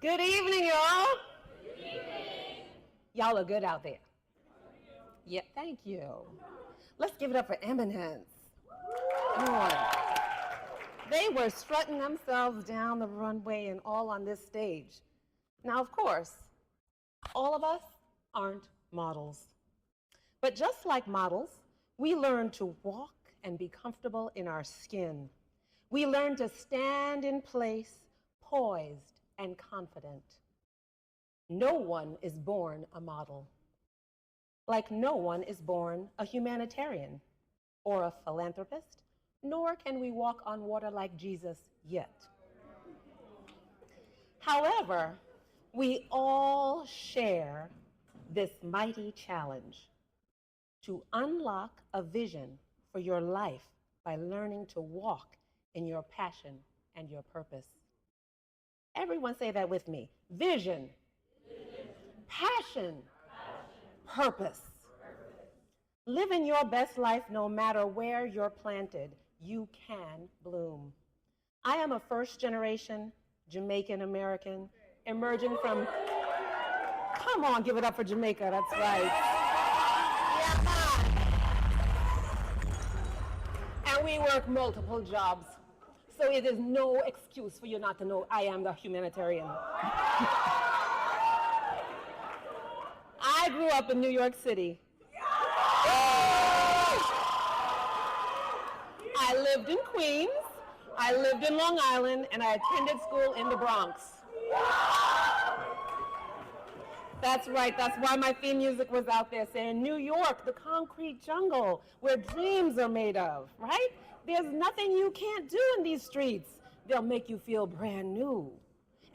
Good evening, y'all. Good evening. Y'all are good out there. Yeah, thank you. Let's give it up for Eminence. Come on. They were strutting themselves down the runway and all on this stage. Now, of course, all of us aren't models. But just like models, we learn to walk and be comfortable in our skin. We learn to stand in place, poised and confident. No one is born a model, like no one is born a humanitarian or a philanthropist, nor can we walk on water like Jesus yet. However, we all share this mighty challenge to unlock a vision for your life by learning to walk in your passion and your purpose. Everyone say that with me. Vision, passion, purpose. Living your best life no matter where you're planted, you can bloom. I am a first-generation Jamaican American emerging from, come on, give it up for Jamaica, that's right. And we work multiple jobs. So it is no excuse for you not to know I am the humanitarian. I grew up in New York City. I lived in Queens, I lived in Long Island, and I attended school in the Bronx. That's right, that's why my theme music was out there saying, New York, the concrete jungle, where dreams are made of, right? There's nothing you can't do in these streets. They'll make you feel brand new.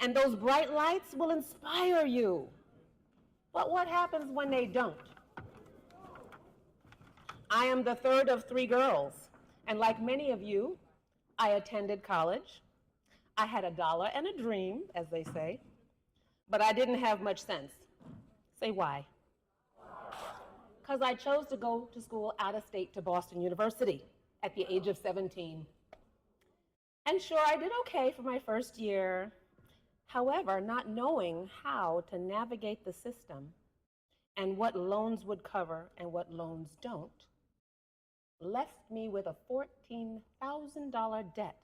And those bright lights will inspire you. But what happens when they don't? I am the third of 3 girls. And like many of you, I attended college. I had a dollar and a dream, as they say, but I didn't have much sense. Say why? Because I chose to go to school out of state to Boston University at the age of 17. And sure, I did okay for my first year. However, not knowing how to navigate the system and what loans would cover and what loans don't, left me with a $14,000 debt.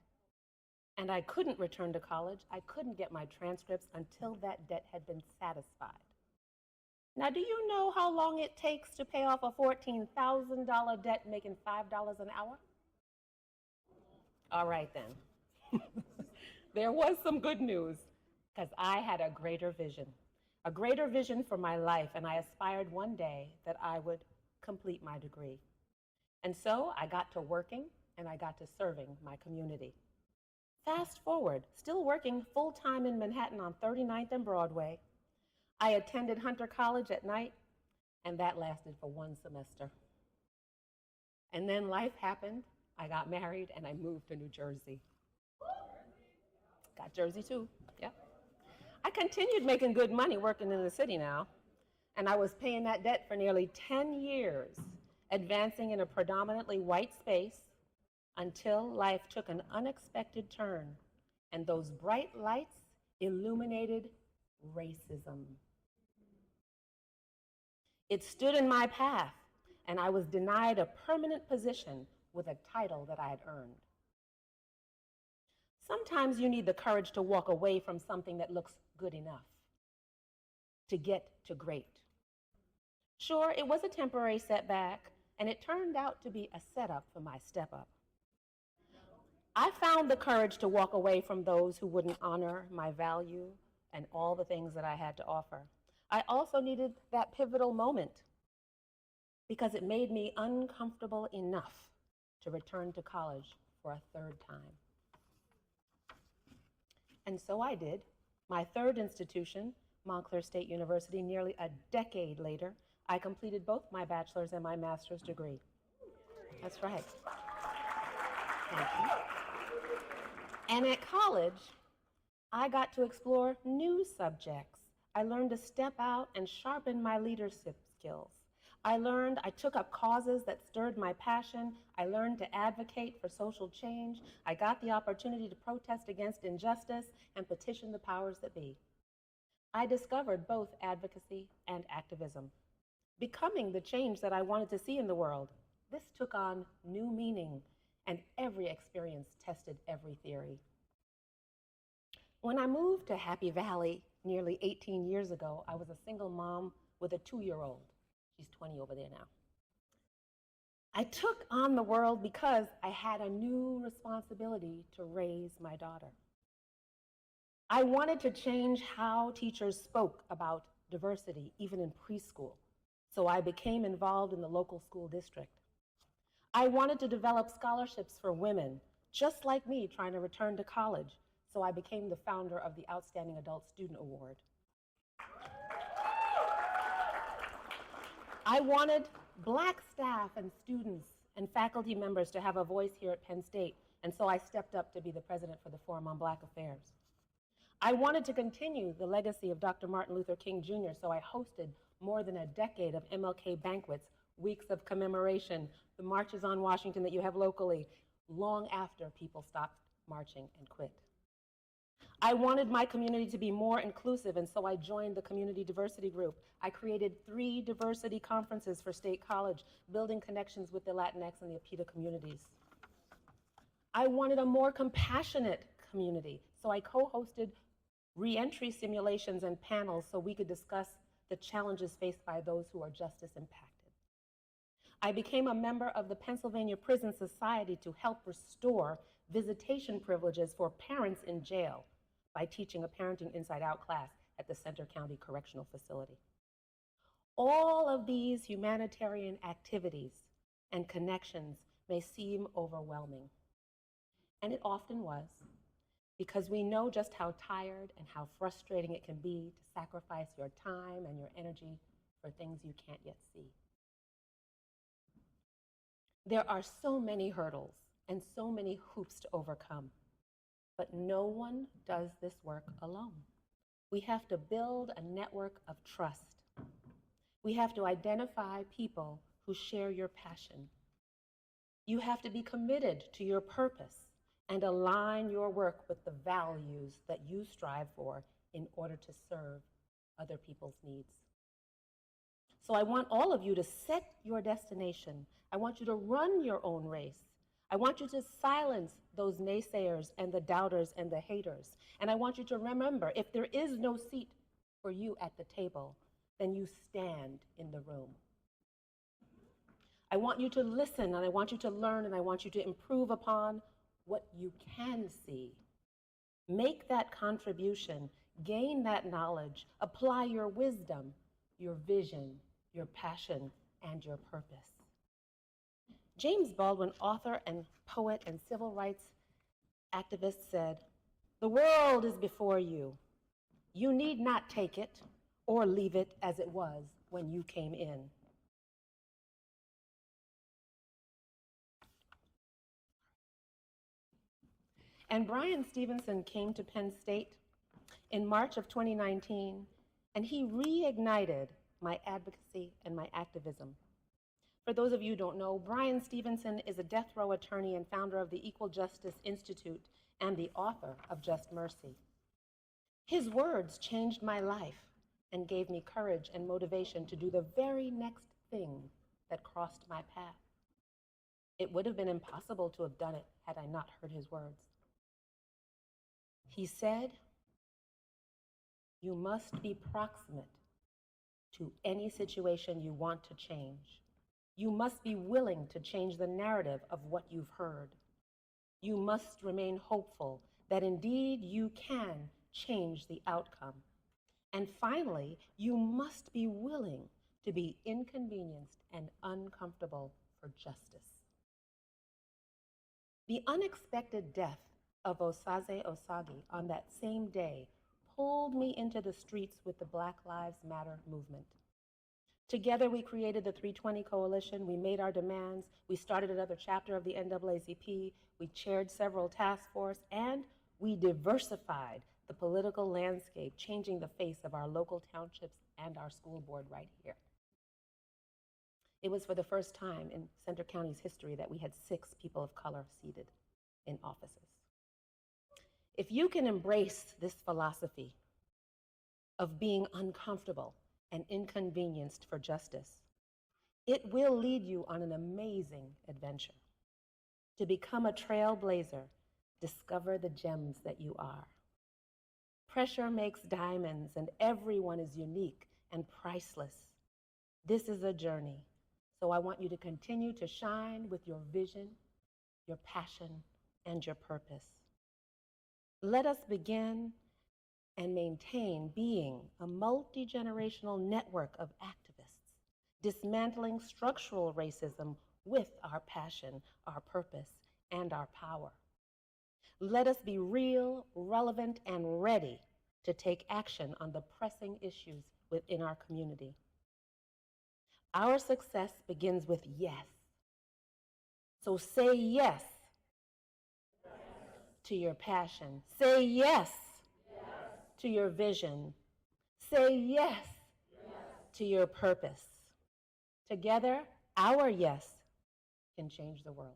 And I couldn't return to college. I couldn't get my transcripts until that debt had been satisfied. Now, do you know how long it takes to pay off a $14,000 debt making $5 an hour? All right, then. There was some good news, because I had a greater vision for my life, and I aspired one day that I would complete my degree. And so I got to working, and I got to serving my community. Fast forward, still working full-time in Manhattan on 39th and Broadway. I attended Hunter College at night, and that lasted for 1 semester. And then life happened. I got married, and I moved to New Jersey. Got Jersey, too. Yep. I continued making good money working in the city now, and I was paying that debt for nearly 10 years, advancing in a predominantly white space until life took an unexpected turn, and those bright lights illuminated racism. It stood in my path, and I was denied a permanent position with a title that I had earned. Sometimes you need the courage to walk away from something that looks good enough to get to great. Sure, it was a temporary setback, and it turned out to be a setup for my step up. I found the courage to walk away from those who wouldn't honor my value and all the things that I had to offer. I also needed that pivotal moment because it made me uncomfortable enough to return to college for a 3rd time. And so I did. My 3rd institution, Montclair State University, nearly a decade later, I completed both my bachelor's and my master's degree. That's right. Thank you. And at college, I got to explore new subjects. I learned to step out and sharpen my leadership skills. I took up causes that stirred my passion. I learned to advocate for social change. I got the opportunity to protest against injustice and petition the powers that be. I discovered both advocacy and activism, becoming the change that I wanted to see in the world. This took on new meaning, and every experience tested every theory. When I moved to Happy Valley nearly 18 years ago, I was a single mom with a 2-year-old. She's 20 over there now. I took on the world because I had a new responsibility to raise my daughter. I wanted to change how teachers spoke about diversity, even in preschool, so I became involved in the local school district. I wanted to develop scholarships for women, just like me, trying to return to college, so I became the founder of the Outstanding Adult Student Award. I wanted Black staff and students and faculty members to have a voice here at Penn State, and so I stepped up to be the president for the Forum on Black Affairs. I wanted to continue the legacy of Dr. Martin Luther King Jr., so I hosted more than a decade of MLK banquets, weeks of commemoration, the marches on Washington that you have locally, long after people stopped marching and quit. I wanted my community to be more inclusive, and so I joined the Community Diversity Group. I created 3 diversity conferences for State College, building connections with the Latinx and the APITA communities. I wanted a more compassionate community, so I co-hosted reentry simulations and panels so we could discuss the challenges faced by those who are justice impacted. I became a member of the Pennsylvania Prison Society to help restore visitation privileges for parents in jail by teaching a Parenting Inside Out class at the Center County Correctional Facility. All of these humanitarian activities and connections may seem overwhelming, and it often was, because we know just how tired and how frustrating it can be to sacrifice your time and your energy for things you can't yet see. There are so many hurdles and so many hoops to overcome, but no one does this work alone. We have to build a network of trust. We have to identify people who share your passion. You have to be committed to your purpose and align your work with the values that you strive for in order to serve other people's needs. So I want all of you to set your destination. I want you to run your own race. I want you to silence those naysayers and the doubters and the haters. And I want you to remember, if there is no seat for you at the table, then you stand in the room. I want you to listen, and I want you to learn, and I want you to improve upon what you can see. Make that contribution, gain that knowledge, apply your wisdom, your vision, your passion, and your purpose. James Baldwin, author and poet and civil rights activist, said, "The world is before you. You need not take it or leave it as it was when you came in." And Bryan Stevenson came to Penn State in March of 2019, and he reignited my advocacy and my activism. For those of you who don't know, Bryan Stevenson is a death row attorney and founder of the Equal Justice Institute and the author of Just Mercy. His words changed my life and gave me courage and motivation to do the very next thing that crossed my path. It would have been impossible to have done it had I not heard his words. He said, "You must be proximate to any situation you want to change. You must be willing to change the narrative of what you've heard. You must remain hopeful that indeed you can change the outcome. And finally, you must be willing to be inconvenienced and uncomfortable for justice." The unexpected death of Osaze Osagi on that same day pulled me into the streets with the Black Lives Matter movement. Together, we created the 320 Coalition. We made our demands. We started another chapter of the NAACP. We chaired several task forces, and we diversified the political landscape, changing the face of our local townships and our school board right here. It was for the first time in Center County's history that we had 6 people of color seated in offices. If you can embrace this philosophy, of being uncomfortable and inconvenienced for justice. It will lead you on an amazing adventure. To become a trailblazer, discover the gems that you are. Pressure makes diamonds, and everyone is unique and priceless. This is a journey, so I want you to continue to shine with your vision, your passion, and your purpose. Let us begin and maintain being a multi-generational network of activists, dismantling structural racism with our passion, our purpose, and our power. Let us be real, relevant, and ready to take action on the pressing issues within our community. Our success begins with yes. So say yes to your passion. Say yes to your vision. Say yes to your purpose. Together, our yes can change the world.